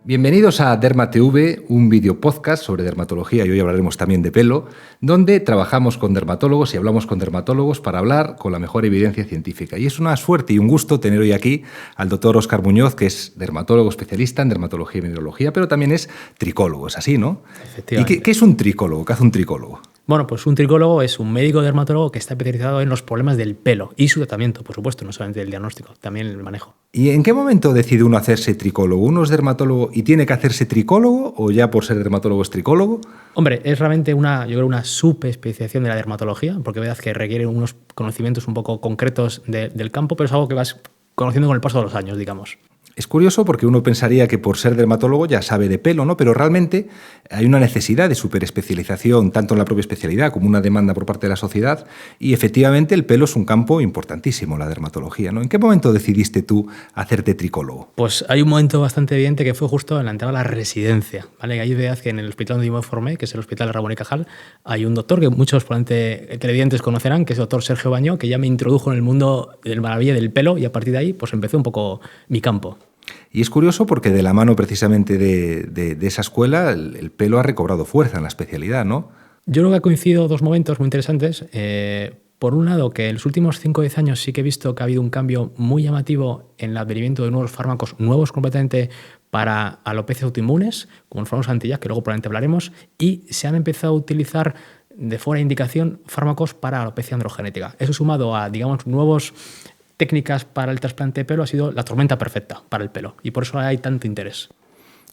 Bienvenidos a DermaTV, un video podcast sobre dermatología y hoy hablaremos también de pelo, donde trabajamos con dermatólogos y hablamos con dermatólogos para hablar con la mejor evidencia científica. Y es una suerte y un gusto tener hoy aquí al doctor Óscar Muñoz, que es dermatólogo especialista en dermatología y mineralogía, pero también es tricólogo, es así, ¿no? Efectivamente. ¿Y qué es un tricólogo? ¿Qué hace un tricólogo? Bueno, pues un tricólogo es un médico dermatólogo que está especializado en los problemas del pelo y su tratamiento, por supuesto, no solamente el diagnóstico, también el manejo. ¿Y en qué momento decide uno hacerse tricólogo? ¿Uno es dermatólogo y tiene que hacerse tricólogo o ya por ser dermatólogo es tricólogo? Hombre, es realmente una subespecialización de la dermatología, porque verdad que requiere unos conocimientos un poco concretos del campo, pero es algo que vas conociendo con el paso de los años, digamos. Es curioso porque uno pensaría que por ser dermatólogo ya sabe de pelo, ¿no? Pero realmente hay una necesidad de superespecialización, tanto en la propia especialidad como una demanda por parte de la sociedad, y efectivamente el pelo es un campo importantísimo, la dermatología, ¿no? ¿En qué momento decidiste tú hacerte tricólogo? Pues hay un momento bastante evidente que fue justo en la entrada a la residencia, ¿vale? Hay verdad que en el hospital donde yo me formé, que es el Hospital Ramón y Cajal, hay un doctor que muchos probablemente televidentes conocerán, que es el doctor Sergio Baño, que ya me introdujo en el mundo del maravilla del pelo y a partir de ahí pues empezó un poco mi campo. Y es curioso porque de la mano precisamente de esa escuela el pelo ha recobrado fuerza en la especialidad, ¿no? Yo creo que ha coincidido dos momentos muy interesantes. Por un lado, que en los últimos 5 o 10 años sí que he visto que ha habido un cambio muy llamativo en el advenimiento de nuevos fármacos, nuevos completamente para alopecias autoinmunes, como los fármacos anti-JAK, que luego probablemente hablaremos, y se han empezado a utilizar de fuera de indicación fármacos para alopecia androgenética. Eso sumado a, digamos, nuevos técnicas para el trasplante de pelo ha sido la tormenta perfecta para el pelo y por eso hay tanto interés.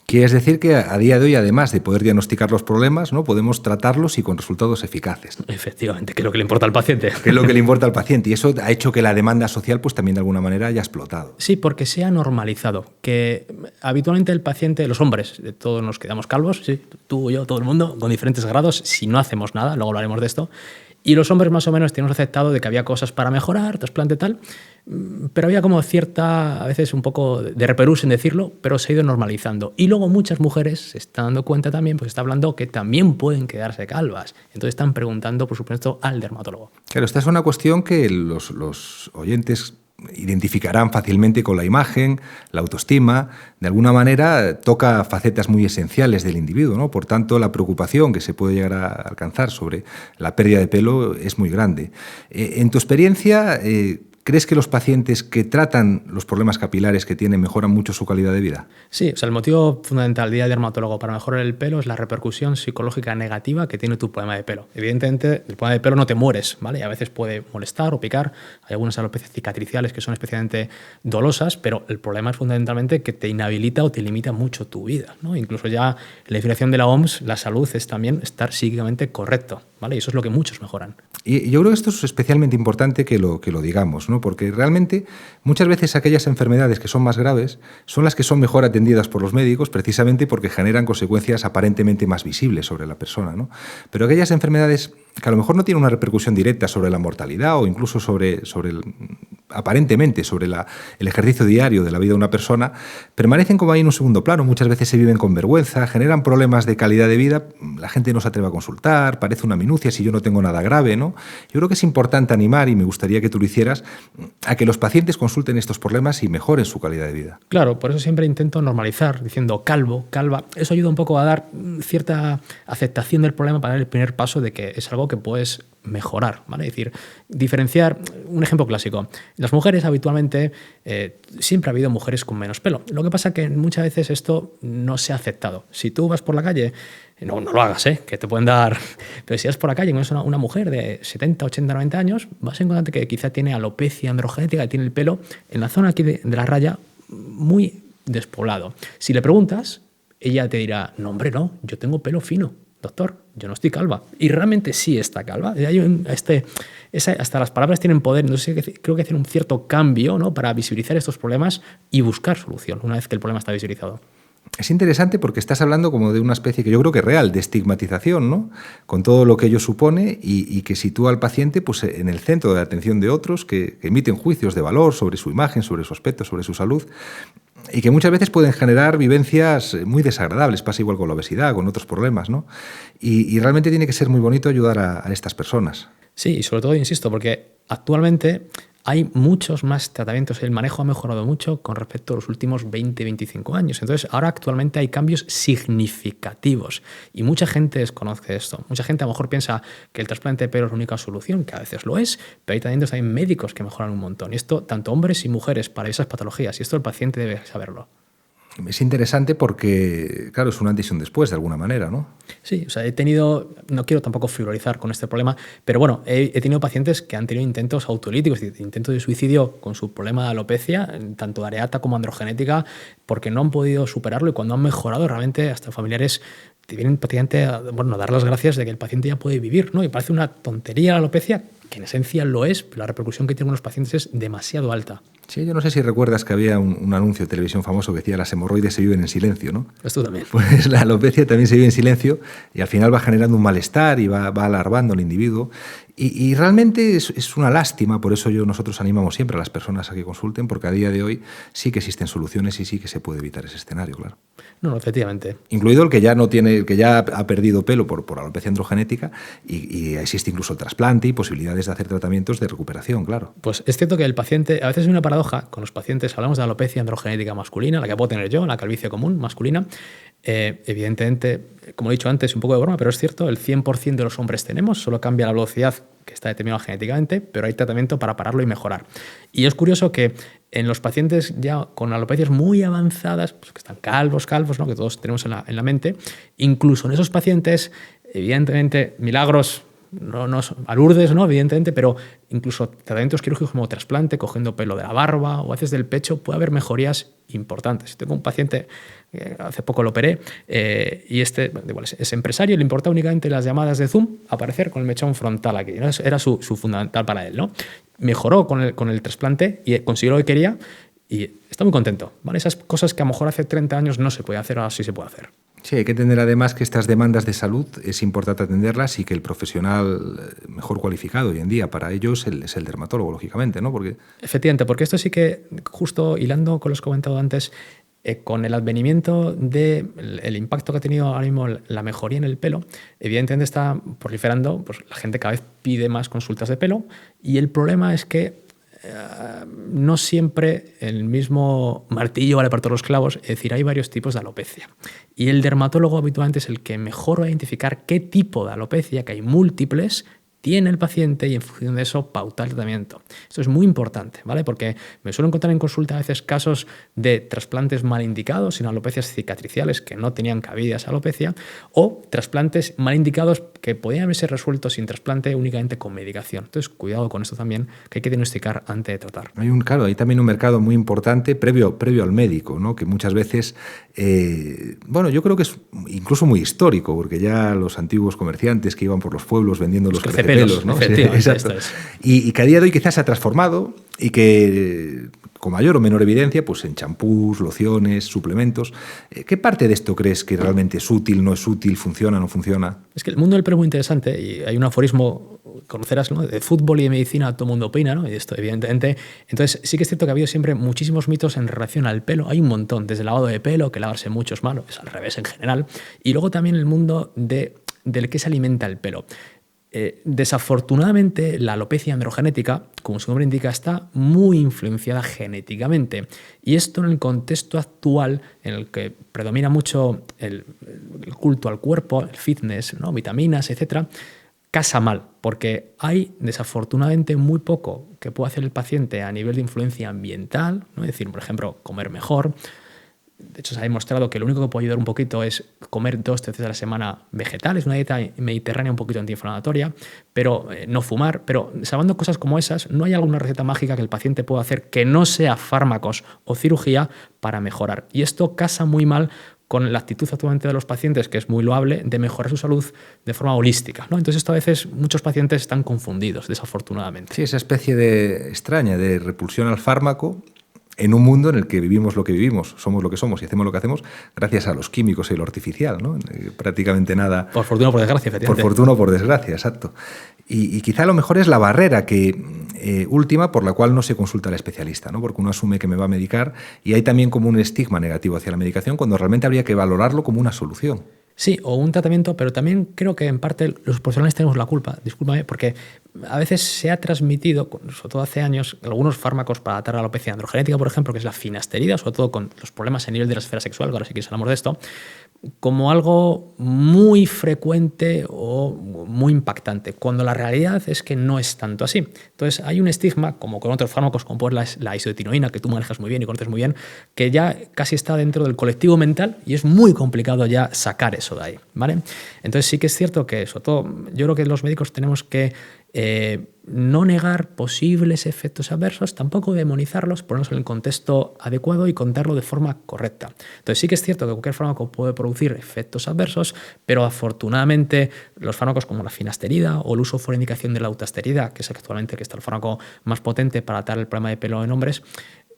Quiere decir que a día de hoy, además de poder diagnosticar los problemas, ¿no? Podemos tratarlos y con resultados eficaces. Efectivamente, que es lo que le importa al paciente. Que es lo que le importa al paciente. Y eso ha hecho que la demanda social pues también de alguna manera haya explotado. Sí, porque se ha normalizado. Que habitualmente el paciente, los hombres, todos nos quedamos calvos, sí, tú, yo, todo el mundo, con diferentes grados, si no hacemos nada, luego hablaremos de esto. Y los hombres más o menos tenemos aceptado de que había cosas para mejorar, trasplante tal, pero había como cierta, a veces un poco de reperús en decirlo, pero se ha ido normalizando. Y luego muchas mujeres se están dando cuenta también, pues está hablando que también pueden quedarse calvas. Entonces están preguntando, por supuesto, al dermatólogo. Claro, esta es una cuestión que los oyentes identificarán fácilmente con la imagen, la autoestima, de alguna manera toca facetas muy esenciales del individuo, ¿no? Por tanto, la preocupación que se puede llegar a alcanzar sobre la pérdida de pelo es muy grande. En tu experiencia, ¿crees que los pacientes que tratan los problemas capilares que tienen mejoran mucho su calidad de vida? Sí, o sea, el motivo fundamental del día del dermatólogo para mejorar el pelo es la repercusión psicológica negativa que tiene tu problema de pelo. Evidentemente, el problema de pelo no te mueres, ¿vale? Y a veces puede molestar o picar. Hay algunas alopecias cicatriciales que son especialmente dolosas, pero el problema es fundamentalmente que te inhabilita o te limita mucho tu vida, ¿no? Incluso ya en la definición de la OMS, la salud es también estar psíquicamente correcto, ¿vale? Y eso es lo que muchos mejoran. Y yo creo que esto es especialmente importante que lo digamos, ¿no? Porque realmente muchas veces aquellas enfermedades que son más graves son las que son mejor atendidas por los médicos precisamente porque generan consecuencias aparentemente más visibles sobre la persona, ¿no? Pero aquellas enfermedades que a lo mejor no tienen una repercusión directa sobre la mortalidad o incluso aparentemente sobre el ejercicio diario de la vida de una persona, permanecen como ahí en un segundo plano. Muchas veces se viven con vergüenza, generan problemas de calidad de vida, la gente no se atreve a consultar, parece una minucia si yo no tengo nada grave, ¿no? Yo creo que es importante animar, y me gustaría que tú lo hicieras, a que los pacientes consulten estos problemas y mejoren su calidad de vida. Claro, por eso siempre intento normalizar, diciendo calvo, calva. Eso ayuda un poco a dar cierta aceptación del problema para dar el primer paso de que es algo que puedes mejorar, ¿vale? Es decir, diferenciar, un ejemplo clásico. Las mujeres habitualmente, siempre ha habido mujeres con menos pelo. Lo que pasa es que muchas veces esto no se ha aceptado. Si tú vas por la calle, no lo hagas, que te pueden dar... Pero si vas por la calle y ves una mujer de 70, 80, 90 años, vas a encontrarte que quizá tiene alopecia androgénica, que tiene el pelo en la zona aquí de la raya muy despoblado. Si le preguntas, ella te dirá, no, hombre, no, yo tengo pelo fino. Doctor, yo no estoy calva. Y realmente sí está calva. Hasta las palabras tienen poder. Entonces creo que hacen un cierto cambio, ¿no? Para visibilizar estos problemas y buscar solución una vez que el problema está visibilizado. Es interesante porque estás hablando como de una especie que yo creo que es real, de estigmatización, ¿no? Con todo lo que ello supone y que sitúa al paciente pues, en el centro de la atención de otros que emiten juicios de valor sobre su imagen, sobre su aspecto, sobre su salud, y que muchas veces pueden generar vivencias muy desagradables. Pasa igual con la obesidad, con otros problemas, ¿no? Y realmente tiene que ser muy bonito ayudar a estas personas. Sí, y sobre todo, insisto, porque actualmente hay muchos más tratamientos. El manejo ha mejorado mucho con respecto a los últimos 20-25 años. Entonces, ahora actualmente hay cambios significativos y mucha gente desconoce esto. Mucha gente a lo mejor piensa que el trasplante de pelo es la única solución, que a veces lo es, pero hay también médicos que mejoran un montón. Y esto, tanto hombres y mujeres, para esas patologías. Y esto el paciente debe saberlo. Es interesante porque, claro, es un antes y un después, de alguna manera, ¿no? Sí, o sea, no quiero tampoco frivolizar con este problema, pero bueno, he tenido pacientes que han tenido intentos autolíticos, intentos de suicidio con su problema de alopecia, tanto de areata como androgenética, porque no han podido superarlo y cuando han mejorado realmente hasta familiares te vienen prácticamente a dar las gracias de que el paciente ya puede vivir, ¿no? Y parece una tontería la alopecia, que en esencia lo es, pero la repercusión que tienen los pacientes es demasiado alta. Sí, yo no sé si recuerdas que había un anuncio de televisión famoso que decía las hemorroides se viven en silencio, ¿no? Esto también. Pues la alopecia también se vive en silencio y al final va generando un malestar y va alarmando al individuo. Y realmente es una lástima, por eso nosotros animamos siempre a las personas a que consulten, porque a día de hoy sí que existen soluciones y sí que se puede evitar ese escenario, claro. No, efectivamente. Incluido el que ya ha perdido pelo por alopecia androgenética y existe incluso el trasplante y posibilidades de hacer tratamientos de recuperación, claro. Pues es cierto que el paciente, a veces hay una paradoja con los pacientes, hablamos de alopecia androgenética masculina, la que puedo tener yo, la calvicie común masculina. Evidentemente, como he dicho antes, un poco de broma, pero es cierto, el 100% de los hombres tenemos, solo cambia la velocidad que está determinada genéticamente, pero hay tratamiento para pararlo y mejorar. Y es curioso que en los pacientes ya con alopecias muy avanzadas, pues que están calvos, ¿no? Que todos tenemos en la mente, incluso en esos pacientes, evidentemente, milagros, no a Lourdes, ¿no? Evidentemente, pero incluso tratamientos quirúrgicos como trasplante, cogiendo pelo de la barba o haces del pecho, puede haber mejorías importantes. Tengo un paciente, hace poco lo operé, y es empresario, le importa únicamente las llamadas de Zoom, aparecer con el mechón frontal aquí, ¿no? Era su fundamental para él, ¿no? Mejoró con el trasplante y consiguió lo que quería y está muy contento, ¿vale? Esas cosas que a lo mejor hace 30 años no se podía hacer, ahora sí se puede hacer. Sí, hay que entender además que estas demandas de salud es importante atenderlas y que el profesional mejor cualificado hoy en día para ello es el dermatólogo, lógicamente, ¿no? Efectivamente, porque esto sí que, justo hilando con lo que os he comentado antes, con el advenimiento del impacto que ha tenido ahora mismo la mejoría en el pelo, evidentemente está proliferando, pues la gente cada vez pide más consultas de pelo y el problema es que no siempre el mismo martillo vale para todos los clavos, es decir, hay varios tipos de alopecia. Y el dermatólogo habitualmente es el que mejor va a identificar qué tipo de alopecia, que hay múltiples, tiene el paciente y en función de eso pautar el tratamiento. Esto es muy importante, ¿vale? Porque me suelo encontrar en consulta a veces casos de trasplantes mal indicados, sin alopecias cicatriciales que no tenían cabida esa alopecia, o trasplantes mal indicados que podían haberse resueltos sin trasplante únicamente con medicación. Entonces, cuidado con esto también, que hay que diagnosticar antes de tratar. Hay también un mercado muy importante previo al médico, ¿no? Que muchas veces, yo creo que es incluso muy histórico, porque ya los antiguos comerciantes que iban por los pueblos vendiendo los crecepelos, ¿no? Exacto. Y que a día de hoy quizás se ha transformado y que con mayor o menor evidencia, pues en champús, lociones, suplementos. ¿Qué parte de esto crees que realmente es útil, no es útil, funciona, no funciona? Es que el mundo del pelo es muy interesante y hay un aforismo, conocerás, ¿no? De fútbol y de medicina todo el mundo opina, ¿no? Y esto, evidentemente. Entonces, sí que es cierto que ha habido siempre muchísimos mitos en relación al pelo. Hay un montón, desde el lavado de pelo, que lavarse mucho es malo, es al revés en general. Y luego también el mundo del que se alimenta el pelo. Desafortunadamente, la alopecia androgenética, como su nombre indica, está muy influenciada genéticamente. Y esto en el contexto actual, en el que predomina mucho el culto al cuerpo, el fitness, ¿no? Vitaminas, etc., casa mal, porque hay desafortunadamente muy poco que puede hacer el paciente a nivel de influencia ambiental, ¿no? Es decir, por ejemplo, comer mejor. De hecho, se ha demostrado que lo único que puede ayudar un poquito es comer 2 veces a la semana vegetales, una dieta mediterránea un poquito antiinflamatoria, pero no fumar. Pero salvando cosas como esas, no hay alguna receta mágica que el paciente pueda hacer que no sea fármacos o cirugía para mejorar. Y esto casa muy mal con la actitud actualmente de los pacientes, que es muy loable, de mejorar su salud de forma holística, ¿no? Entonces, esto a veces muchos pacientes están confundidos, desafortunadamente. Sí, esa especie extraña de repulsión al fármaco en un mundo en el que vivimos lo que vivimos, somos lo que somos y hacemos lo que hacemos gracias a los químicos y lo artificial, ¿no? Prácticamente nada. Por fortuna o por desgracia, efectivamente. Por fortuna o por desgracia, exacto. Y quizá a lo mejor es la barrera última por la cual no se consulta al especialista, ¿no? Porque uno asume que me va a medicar y hay también como un estigma negativo hacia la medicación cuando realmente habría que valorarlo como una solución. Sí, o un tratamiento, pero también creo que en parte los profesionales tenemos la culpa, discúlpame, porque a veces se ha transmitido, sobre todo hace años, algunos fármacos para tratar la alopecia androgenética, por ejemplo, que es la finasterida, sobre todo con los problemas a nivel de la esfera sexual, que ahora sí que hablamos de esto, como algo muy frecuente o muy impactante, cuando la realidad es que no es tanto así. Entonces hay un estigma, como con otros fármacos, como por la isotretinoína, que tú manejas muy bien y conoces muy bien, que ya casi está dentro del colectivo mental y es muy complicado ya sacar eso de ahí, ¿vale? Entonces sí que es cierto que, sobre todo, yo creo que los médicos tenemos que no negar posibles efectos adversos, tampoco demonizarlos, ponerlos en el contexto adecuado y contarlo de forma correcta. Entonces sí que es cierto que cualquier fármaco puede producir efectos adversos, pero afortunadamente los fármacos como la finasterida o el uso fuera de indicación de la utasterida, que es actualmente el fármaco más potente para tratar el problema de pelo en hombres,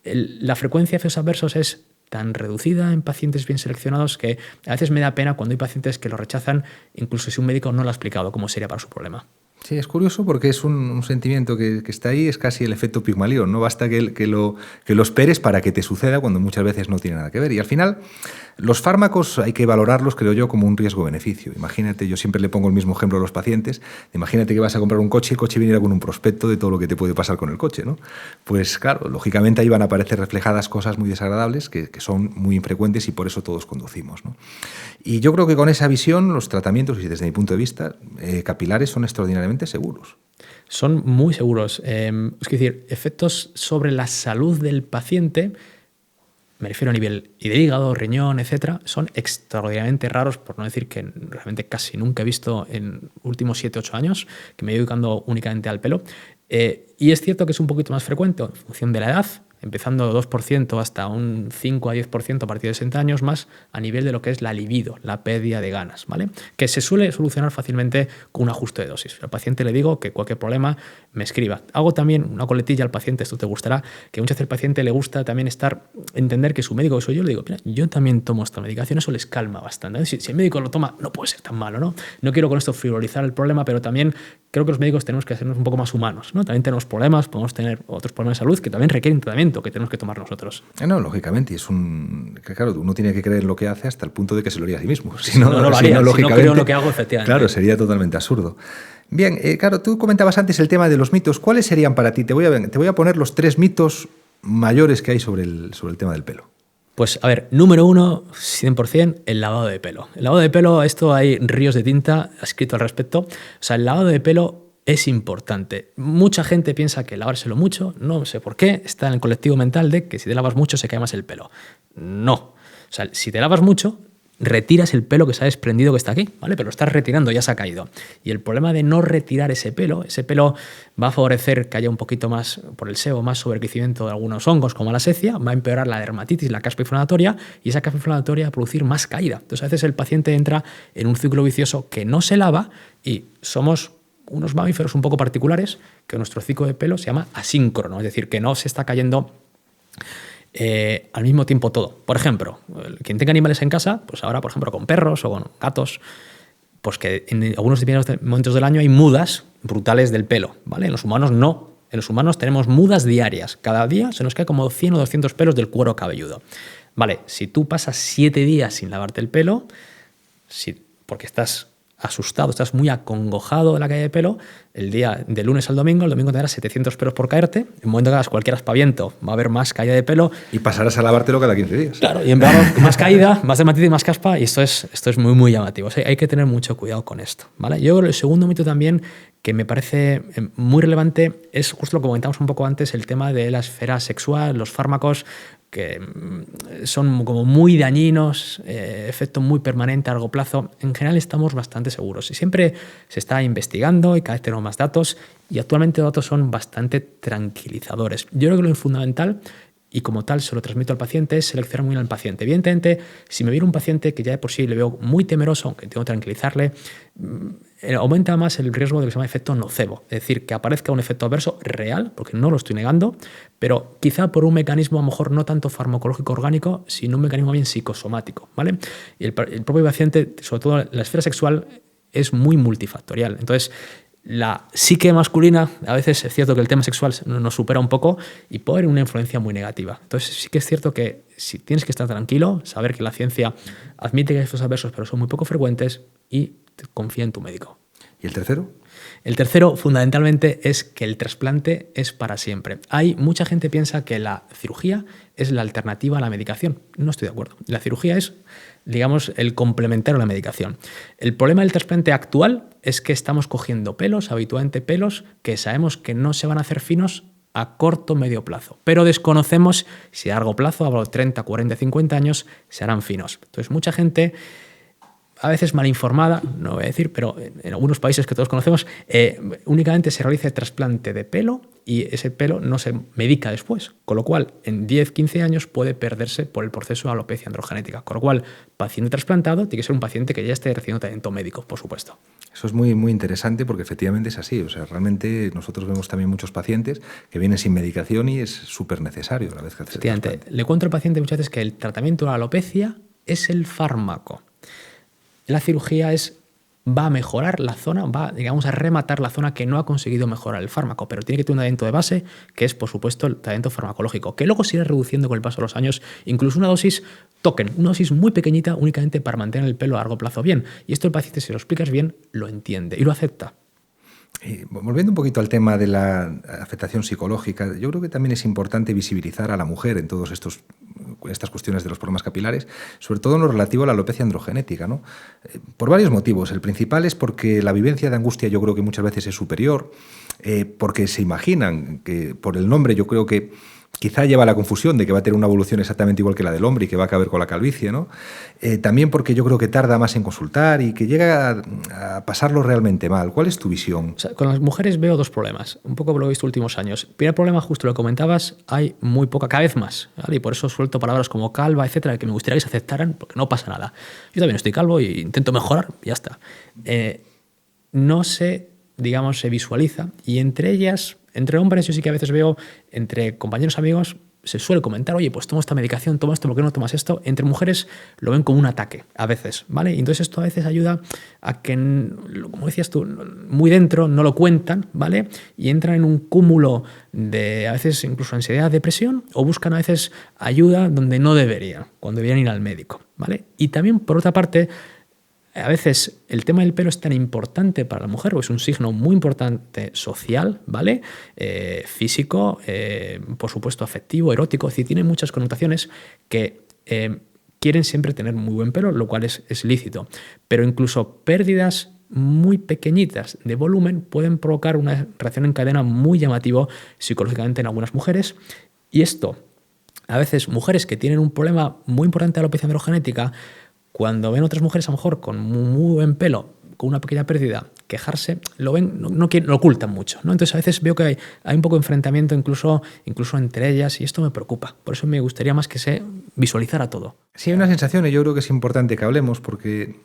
la frecuencia de efectos adversos es tan reducida en pacientes bien seleccionados que a veces me da pena cuando hay pacientes que lo rechazan, incluso si un médico no lo ha explicado cómo sería para su problema. Sí, es curioso porque es un sentimiento que está ahí, es casi el efecto Pigmalión. No basta que lo esperes para que te suceda cuando muchas veces no tiene nada que ver. Y al final, los fármacos hay que valorarlos, creo yo, como un riesgo-beneficio. Imagínate, yo siempre le pongo el mismo ejemplo a los pacientes. Imagínate que vas a comprar un coche y el coche viene con un prospecto de todo lo que te puede pasar con el coche, ¿no? Pues claro, lógicamente ahí van a aparecer reflejadas cosas muy desagradables que son muy infrecuentes y por eso todos conducimos, ¿no? Y yo creo que con esa visión los tratamientos, y desde mi punto de vista, capilares son extraordinariamente seguros. Son muy seguros. Es decir, efectos sobre la salud del paciente, me refiero a nivel de hígado, riñón, etcétera, son extraordinariamente raros, por no decir que realmente casi nunca he visto en últimos 7-8 años, que me he ido dedicando únicamente al pelo. Y es cierto que es un poquito más frecuente en función de la edad, empezando 2% hasta un 5-10% a partir de 60 años, más a nivel de lo que es la libido, la pérdida de ganas, ¿vale? Que se suele solucionar fácilmente con un ajuste de dosis. Al paciente le digo que cualquier problema me escriba. Hago también una coletilla al paciente, esto te gustará, que muchas veces al paciente le gusta también entender que su médico, que soy yo, le digo, mira, yo también tomo esta medicación, eso les calma bastante. Si el médico lo toma, no puede ser tan malo, ¿no? No quiero con esto frivolizar el problema, pero también creo que los médicos tenemos que hacernos un poco más humanos, ¿no? También tenemos problemas, podemos tener otros problemas de salud que también requieren tratamiento que tenemos que tomar nosotros. No, lógicamente, y es claro, uno tiene que creer lo que hace hasta el punto de que se lo haría a sí mismo. Si no lo haría, si no creo lo que hago, efectivamente. Claro, sería totalmente absurdo. Bien, claro, tú comentabas antes el tema de los mitos. ¿Cuáles serían para ti? Te voy a poner los 3 mitos mayores que hay sobre el tema del pelo. Pues a ver, número 1, 100%, el lavado de pelo. El lavado de pelo, esto hay ríos de tinta escrito al respecto. O sea, el lavado de pelo es importante. Mucha gente piensa que lavárselo mucho, no sé por qué, está en el colectivo mental de que si te lavas mucho se cae más el pelo. No. O sea, si te lavas mucho, retiras el pelo que se ha desprendido que está aquí, ¿vale? Pero lo estás retirando, ya se ha caído. Y el problema de no retirar ese pelo va a favorecer que haya un poquito más, por el sebo, más sobrecrecimiento de algunos hongos como la secia, va a empeorar la dermatitis, la caspa inflamatoria, y esa caspa inflamatoria va a producir más caída. Entonces a veces el paciente entra en un ciclo vicioso que no se lava y somos unos mamíferos un poco particulares que nuestro ciclo de pelo se llama asíncrono, es decir, que no se está cayendo al mismo tiempo todo. Por ejemplo, quien tenga animales en casa, pues ahora, por ejemplo, con perros o con gatos, pues que en algunos momentos del año hay mudas brutales del pelo, ¿vale? En los humanos no. En los humanos tenemos mudas diarias. Cada día se nos cae como 100 o 200 pelos del cuero cabelludo. Vale, si tú pasas 7 días sin lavarte el pelo, porque estás asustado, estás muy acongojado de la caída de pelo, el día de lunes al domingo, el domingo tendrás 700 pelos por caerte, en el momento que hagas cualquier aspaviento va a haber más caída de pelo. Y pasarás a lavártelo cada 15 días. Claro, y en verano más caída, más dermatitis, más caspa, y esto es muy, muy llamativo. O sea, hay que tener mucho cuidado con esto, ¿vale? Yo creo que el segundo mito también que me parece muy relevante es justo lo que comentamos un poco antes, el tema de la esfera sexual, los fármacos que son como muy dañinos, efecto muy permanente a largo plazo. En general estamos bastante seguros y siempre se está investigando y cada vez tenemos más datos y actualmente los datos son bastante tranquilizadores. Yo creo que lo fundamental, y como tal se lo transmito al paciente, es seleccionar muy bien al paciente. Evidentemente, si me viene un paciente que ya de por sí le veo muy temeroso, aunque tengo que tranquilizarle, aumenta más el riesgo de lo que se llama efecto nocebo, es decir, que aparezca un efecto adverso real, porque no lo estoy negando, pero quizá por un mecanismo a lo mejor no tanto farmacológico orgánico, sino un mecanismo bien psicosomático, ¿vale? Y el propio paciente, sobre todo la esfera sexual, es muy multifactorial. Entonces, la psique masculina, a veces es cierto que el tema sexual nos supera un poco y puede haber una influencia muy negativa. Entonces sí que es cierto que si tienes que estar tranquilo, saber que la ciencia admite que hay efectos adversos, pero son muy poco frecuentes, y confía en tu médico. ¿Y el tercero? El tercero, fundamentalmente, es que el trasplante es para siempre. Mucha gente piensa que la cirugía es la alternativa a la medicación. No estoy de acuerdo. La cirugía es, digamos, el complementario a la medicación. El problema del trasplante actual es que estamos cogiendo pelos, habitualmente pelos, que sabemos que no se van a hacer finos a corto o medio plazo, pero desconocemos si a largo plazo, a los 30, 40, 50 años, se harán finos. Entonces, mucha gente, a veces mal informada, no voy a decir, pero en algunos países que todos conocemos, únicamente se realiza el trasplante de pelo y ese pelo no se medica después, con lo cual en 10, 15 años puede perderse por el proceso de alopecia androgenética. Con lo cual, paciente trasplantado tiene que ser un paciente que ya esté recibiendo tratamiento médico, por supuesto. Eso es muy, muy interesante porque efectivamente es así. O sea, realmente nosotros vemos también muchos pacientes que vienen sin medicación y es súper necesario una vez que hace el trasplante. Le cuento al paciente muchas veces que el tratamiento de la alopecia es el fármaco. La cirugía va a mejorar la zona, va, digamos, a rematar la zona que no ha conseguido mejorar el fármaco, pero tiene que tener un tratamiento de base que es, por supuesto, el tratamiento farmacológico, que luego se irá reduciendo con el paso de los años, incluso una dosis token, una dosis muy pequeñita únicamente para mantener el pelo a largo plazo bien. Y esto el paciente, si lo explicas bien, lo entiende y lo acepta. Volviendo un poquito al tema de la afectación psicológica, yo creo que también es importante visibilizar a la mujer en todas estas cuestiones de los problemas capilares, sobre todo en lo relativo a la alopecia androgenética, ¿no? Por varios motivos. El principal es porque la vivencia de angustia yo creo que muchas veces es superior, porque se imaginan que por el nombre yo creo que quizá lleva a la confusión de que va a tener una evolución exactamente igual que la del hombre y que va a acabar con la calvicie, ¿no? También porque yo creo que tarda más en consultar y que llega a pasarlo realmente mal. ¿Cuál es tu visión? O sea, con las mujeres veo dos problemas, un poco por lo que he visto últimos años. Primer problema, justo lo que comentabas, hay muy poca, cada vez más, ¿vale? Y por eso suelto palabras como calva, etcétera, que me gustaría que se aceptaran, porque no pasa nada. Yo también estoy calvo y intento mejorar, y ya está. No se, digamos, se visualiza, y entre ellas, entre hombres, yo sí que a veces veo, entre compañeros amigos, se suele comentar, oye, pues toma esta medicación, toma esto, ¿por qué no tomas esto? Entre mujeres lo ven como un ataque, a veces, ¿vale? Y entonces esto a veces ayuda a que, como decías tú, muy dentro no lo cuentan, ¿vale? Y entran en un cúmulo de, a veces, incluso ansiedad, depresión, o buscan a veces ayuda donde no deberían, cuando deberían ir al médico, ¿vale? Y también, por otra parte, a veces el tema del pelo es tan importante para la mujer, o es un signo muy importante social, ¿vale? Físico, por supuesto afectivo, erótico, es decir, tiene muchas connotaciones que quieren siempre tener muy buen pelo, lo cual es lícito. Pero incluso pérdidas muy pequeñitas de volumen pueden provocar una reacción en cadena muy llamativa psicológicamente en algunas mujeres. Y esto, a veces mujeres que tienen un problema muy importante de alopecia androgenética, cuando ven otras mujeres a lo mejor con muy buen pelo, con una pequeña pérdida, quejarse, lo ven, lo ocultan mucho, ¿no? Entonces a veces veo que hay un poco de enfrentamiento incluso entre ellas, y esto me preocupa. Por eso me gustaría más que se visualizara todo. Sí, hay una sensación, y yo creo que es importante que hablemos, porque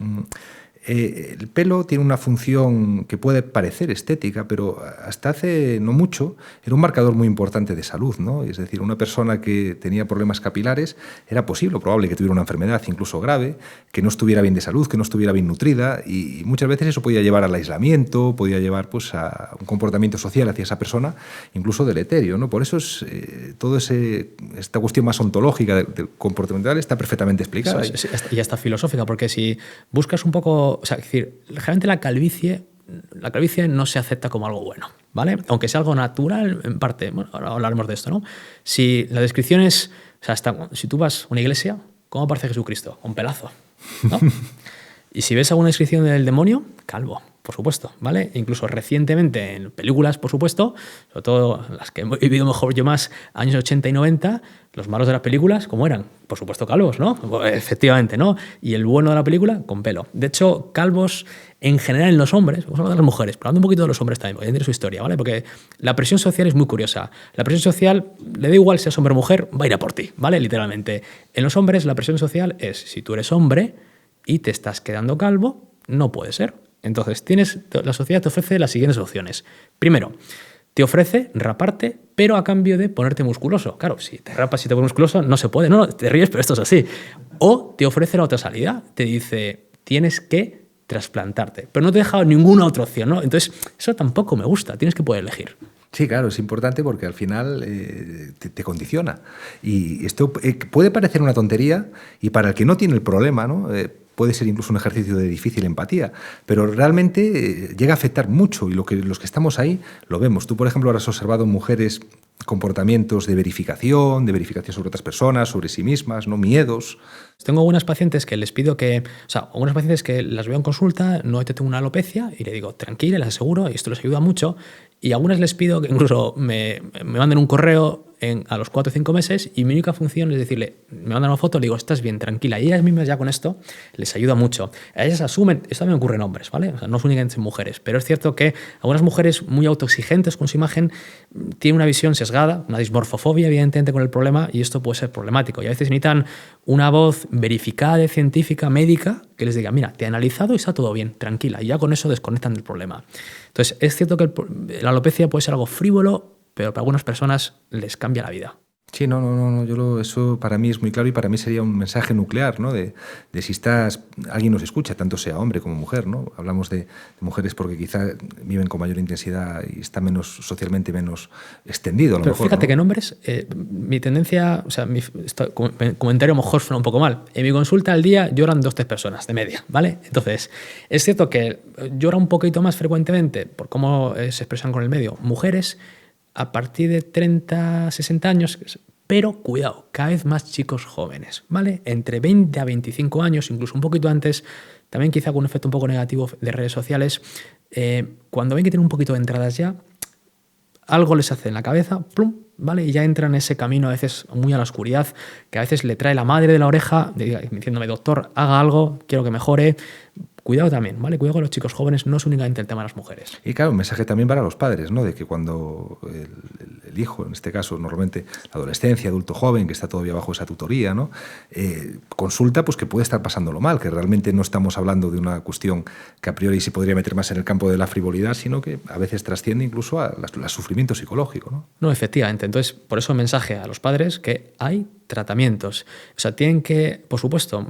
el pelo tiene una función que puede parecer estética, pero hasta hace no mucho era un marcador muy importante de salud, ¿no? Es decir, una persona que tenía problemas capilares era posible o probable que tuviera una enfermedad incluso grave, que no estuviera bien de salud, que no estuviera bien nutrida, y muchas veces eso podía llevar al aislamiento, podía llevar pues, a un comportamiento social hacia esa persona, incluso deleterio, ¿no? Por eso es toda esta cuestión más ontológica del comportamental está perfectamente explicada. Y hasta filosófica, porque si buscas un poco, o sea, es decir, realmente la calvicie no se acepta como algo bueno, ¿vale? Aunque sea algo natural, en parte, bueno, ahora hablaremos de esto, ¿no? Si la descripción es, o sea, si tú vas a una iglesia, ¿cómo aparece Jesucristo? Con pelazo, ¿no? Y si ves alguna descripción del demonio, calvo, por supuesto, ¿vale? Incluso recientemente en películas, por supuesto, sobre todo las que he vivido mejor yo más, años 80 y 90, los malos de las películas, ¿cómo eran? Por supuesto calvos, ¿no? Efectivamente, ¿no? Y el bueno de la película, con pelo. De hecho, calvos en general en los hombres, vamos a hablar de las mujeres, pero hablando un poquito de los hombres también, porque tiene su historia, ¿vale? Porque la presión social es muy curiosa. La presión social, le da igual si es hombre o mujer, va a ir a por ti, ¿vale? Literalmente. En los hombres la presión social es, si tú eres hombre y te estás quedando calvo, no puede ser. Entonces, la sociedad te ofrece las siguientes opciones. Primero, te ofrece raparte, pero a cambio de ponerte musculoso. Claro, si te rapas y te pones musculoso, no se puede. No, te ríes, pero esto es así. O te ofrece la otra salida. Te dice, tienes que trasplantarte. Pero no te he dejado ninguna otra opción, ¿no? Entonces, eso tampoco me gusta. Tienes que poder elegir. Sí, claro, es importante porque al final te condiciona. Y esto puede parecer una tontería, y para el que no tiene el problema, ¿no? puede ser incluso un ejercicio de difícil empatía, pero realmente llega a afectar mucho y los que estamos ahí lo vemos. Tú, por ejemplo, habrás observado en mujeres comportamientos de verificación sobre otras personas, sobre sí mismas, ¿no? Miedos. Tengo algunas pacientes que les pido que, o sea, algunas pacientes que las veo en consulta, no tengo una alopecia y le digo, tranquila, les aseguro, y esto les ayuda mucho. Y a algunas les pido que incluso me manden un correo a los 4 o 5 meses y mi única función es decirle, me mandan una foto, le digo, estás bien, tranquila. Y ellas mismas ya con esto les ayuda mucho. A ellas asumen, esto también ocurre en hombres, ¿vale? O sea, no es únicamente en mujeres, pero es cierto que algunas mujeres muy autoexigentes con su imagen tienen una visión sesgada, una dismorfofobia evidentemente con el problema y esto puede ser problemático. Y a veces necesitan una voz verificada, científica, médica, que les diga, mira, te he analizado y está todo bien, tranquila. Y ya con eso desconectan del problema. Entonces, es cierto que la alopecia puede ser algo frívolo, pero para algunas personas les cambia la vida. Sí, no, eso para mí es muy claro y para mí sería un mensaje nuclear, ¿no? De si alguien nos escucha, tanto sea hombre como mujer, ¿no? Hablamos de mujeres porque quizá viven con mayor intensidad y está socialmente menos extendido, a lo pero mejor. Fíjate, ¿no? que en hombres, mi tendencia, o sea, comentario a lo mejor suena un poco mal. En mi consulta al día lloran 2 o 3 personas de media, ¿vale? Entonces, es cierto que llora un poquito más frecuentemente por cómo se expresan con el medio mujeres a partir de 30, 60 años, pero cuidado, cada vez más chicos jóvenes, ¿vale? Entre 20 a 25 años, incluso un poquito antes, también quizá con un efecto un poco negativo de redes sociales, cuando ven que tienen un poquito de entradas ya, algo les hace en la cabeza, plum, ¿vale? Y ya entran en ese camino a veces muy a la oscuridad, que a veces le trae la madre de la oreja diciéndome, doctor, haga algo, quiero que mejore. Cuidado también, ¿vale? Cuidado con los chicos jóvenes, no es únicamente el tema de las mujeres. Y claro, un mensaje también para los padres, ¿no? De que cuando el hijo, en este caso normalmente la adolescencia, adulto joven, que está todavía bajo esa tutoría, ¿no? Consulta pues que puede estar pasándolo mal, que realmente no estamos hablando de una cuestión que a priori se podría meter más en el campo de la frivolidad, sino que a veces trasciende incluso al sufrimiento psicológico, ¿no? No, efectivamente. Entonces, por eso mensaje a los padres que hay tratamientos. O sea, tienen que, por supuesto,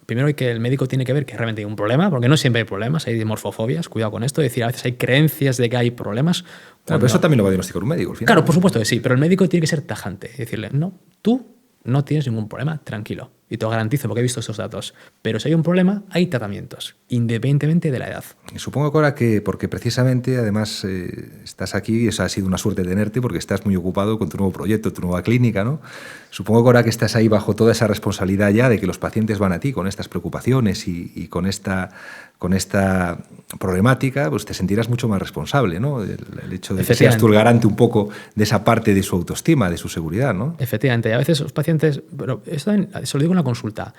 primero hay que el médico tiene que ver que realmente hay un problema, porque no siempre hay problemas, hay dimorfofobias, cuidado con esto, es decir, a veces hay creencias de que hay problemas. Claro, pero eso también lo va a diagnosticar un médico al final. Claro, por supuesto que sí, pero el médico tiene que ser tajante y decirle, no, tú no tienes ningún problema, tranquilo. Y te lo garantizo porque he visto estos datos. Pero si hay un problema, hay tratamientos, independientemente de la edad. Y supongo que ahora porque precisamente además estás aquí, ha sido una suerte tenerte porque estás muy ocupado con tu nuevo proyecto, tu nueva clínica, ¿no? Supongo que ahora que estás ahí bajo toda esa responsabilidad ya de que los pacientes van a ti con estas preocupaciones y con esta problemática, pues te sentirás mucho más responsable, ¿no? El hecho de que seas tú el garante un poco de esa parte de su autoestima, de su seguridad, ¿no? Efectivamente. Y a veces los pacientes, pero esto se lo digo en la consulta,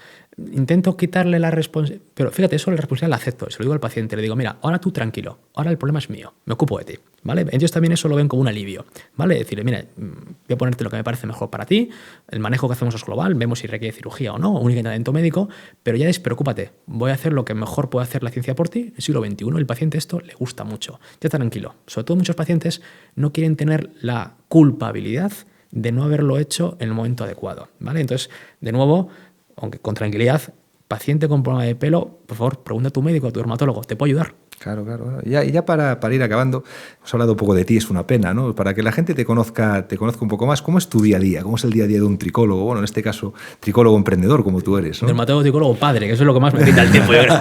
intento quitarle la responsabilidad, pero fíjate, eso la responsabilidad la acepto, se lo digo al paciente, le digo, mira, ahora tú tranquilo, ahora el problema es mío, me ocupo de ti, ¿vale? Ellos también eso lo ven como un alivio, ¿vale? Decirle, mira, voy a ponerte lo que me parece mejor para ti, el manejo que hacemos es global, vemos si requiere cirugía o no, o un tratamiento médico, pero ya despreocúpate, voy a hacer lo que mejor puede hacer la ciencia por ti. En el siglo XXI el paciente esto le gusta mucho, ya está tranquilo. Sobre todo muchos pacientes no quieren tener la culpabilidad de no haberlo hecho en el momento adecuado, ¿vale? Entonces, de nuevo, aunque con tranquilidad, paciente con problema de pelo, por favor, pregunta a tu médico, a tu dermatólogo, ¿te puedo ayudar? Claro. Y ya para ir acabando, hemos hablado un poco de ti, es una pena, ¿no? Para que la gente te conozca un poco más, ¿cómo es tu día a día? ¿Cómo es el día a día de un tricólogo? Bueno, en este caso, tricólogo emprendedor como tú eres, ¿no? Dermatólogo, tricólogo, padre, que eso es lo que más me quita el tiempo, yo creo.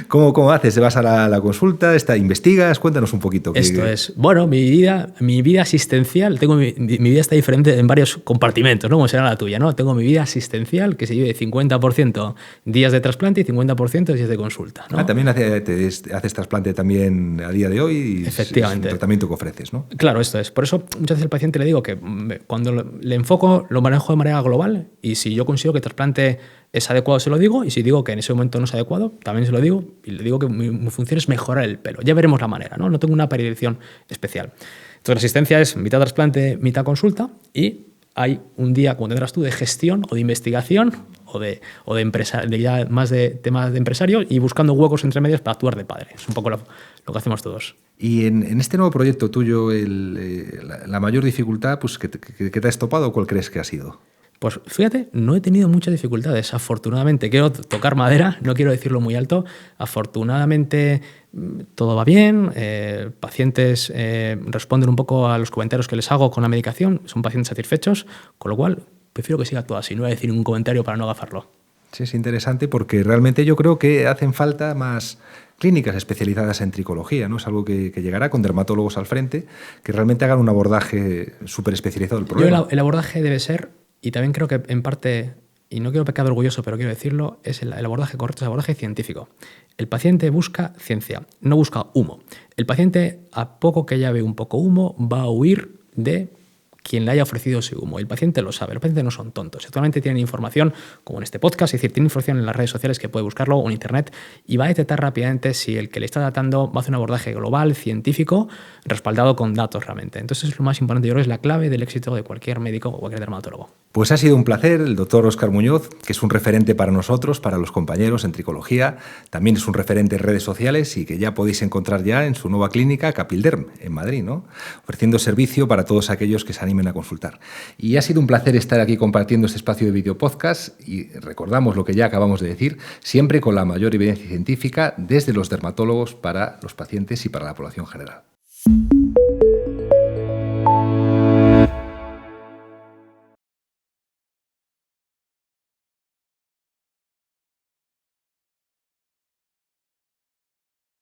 ¿Cómo haces? ¿Te vas a la consulta? ¿Investigas? Cuéntanos un poquito. Esto es, bueno, mi vida asistencial, mi vida está diferente en varios compartimentos, ¿no? Como será la tuya, ¿no? Tengo mi vida asistencial que se divide 50% días de trasplante y 50% días de consulta, ¿no? También haces trasplante también a día de hoy. Efectivamente. Es un tratamiento que ofreces, ¿no? Claro, esto es. Por eso muchas veces al paciente le digo que cuando le enfoco, lo manejo de manera global y si yo consigo que el trasplante es adecuado, se lo digo, y si digo que en ese momento no es adecuado, también se lo digo y le digo que mi función es mejorar el pelo. Ya veremos la manera, ¿no? No tengo una predilección especial. Entonces la asistencia es mitad trasplante, mitad consulta y hay un día, como tendrás tú, de gestión o de investigación o de ya más de temas de empresario y buscando huecos entre medias para actuar de padre. Es un poco lo que hacemos todos. Y en este nuevo proyecto tuyo, la mayor dificultad pues, que te has topado, ¿cuál crees que ha sido? Pues fíjate, no he tenido muchas dificultades, afortunadamente. Quiero tocar madera, no quiero decirlo muy alto. Afortunadamente todo va bien, pacientes responden un poco a los comentarios que les hago con la medicación, son pacientes satisfechos, con lo cual prefiero que siga todo así, no voy a decir ningún comentario para no agafarlo. Sí, es interesante porque realmente yo creo que hacen falta más clínicas especializadas en tricología, ¿no? Es algo que llegará con dermatólogos al frente, que realmente hagan un abordaje súper especializado del problema. El abordaje debe ser, y también creo que en parte, y no quiero pecar de orgulloso, pero quiero decirlo, es el abordaje correcto, es el abordaje científico. El paciente busca ciencia, no busca humo. El paciente, a poco que ya ve un poco humo, va a huir de quien le haya ofrecido ese humo. El paciente lo sabe, los pacientes no son tontos. Actualmente tienen información, como en este podcast, es decir, tienen información en las redes sociales que puede buscarlo o en internet y va a detectar rápidamente si el que le está tratando va a hacer un abordaje global, científico, respaldado con datos realmente. Entonces es lo más importante, yo creo que es la clave del éxito de cualquier médico o cualquier dermatólogo. Pues ha sido un placer, el doctor Óscar Muñoz, que es un referente para nosotros, para los compañeros en tricología, también es un referente en redes sociales y que ya podéis encontrar ya en su nueva clínica Capilderm, en Madrid, ¿no? Ofreciendo servicio para todos aquellos que se animen a consultar. Y ha sido un placer estar aquí compartiendo este espacio de video podcast y recordamos lo que ya acabamos de decir, siempre con la mayor evidencia científica desde los dermatólogos para los pacientes y para la población general.